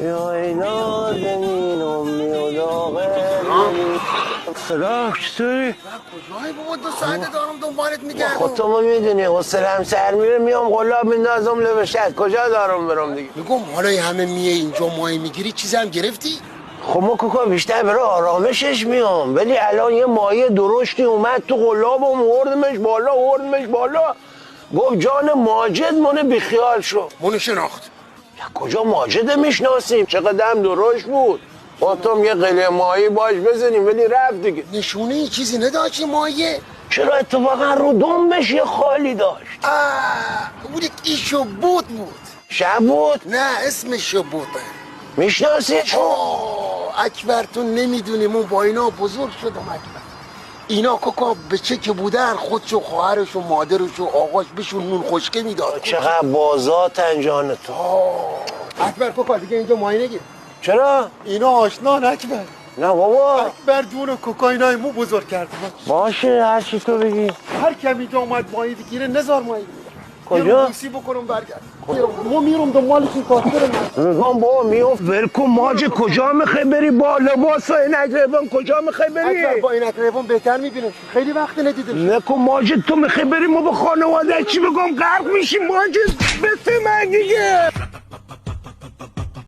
یا اینا زمینم میاداغه سلام چطوری؟ کجایی بابا 2 ساعته دارم دنبالت میگردم. خود تو ما میدونی حسلم سر میره میام غلاب میندازم لبشت کجا دارم برم دیگه. میگم حالا همه میه اینجا ماهی میگیری چیزی هم گرفتی؟ خب ما کوکا بیشتر برای آرامشش میام، ولی الان یه ماهی درشتی اومد تو غلابم وردمش بالا گفت جان ماجد منو بیخیال شو. منو شناخت. کجا ماجد میشناسیم؟ چقدر هم درشت بود. با تو یه قله ماهی باش بزنیم ولی رفت دیگه. نشونه ای چیزی نداشت این ماهیه؟ چرا اتفاقا رو دنبش یه خالی داشت. بودی این شبوت بود. شب بود؟ نه اسمش شبوته. میشناسی؟ اکبر تو نمیدونی من با اینا بزرگ شدم اکبر. اینا کوکا به چه که بودن خودش و خواهرش و مادرش و آقاش بهشون نون خشکه میداد. چقدر بازاتن جان تو. اکبر کوکا دیگه اینجا ماهی نگیر. چرا؟ اینا آشنان اکبر. نه بابا اکبر جون و کوکا اینای مو بزرگ کرده. باشه هر چی تو بگی. هر کم اینجا اومد ماهی بگیره نزار ماهی بگیره. کجا؟ بیسی بکنم برگرد. ما میرم دنبالش این کار برم. میگم بابا میفت ولکن ماجه کجا میخوای بری با لباس و اینک ریبان کجا میخوای بری؟ اکبر با اینک ریبان بهتر میبینه. خیلی وقت ندیدم. نکن ماجد تو میخوای بری ما به خانواده چی بگم غرق میشیم ماجد بسه من دیگه.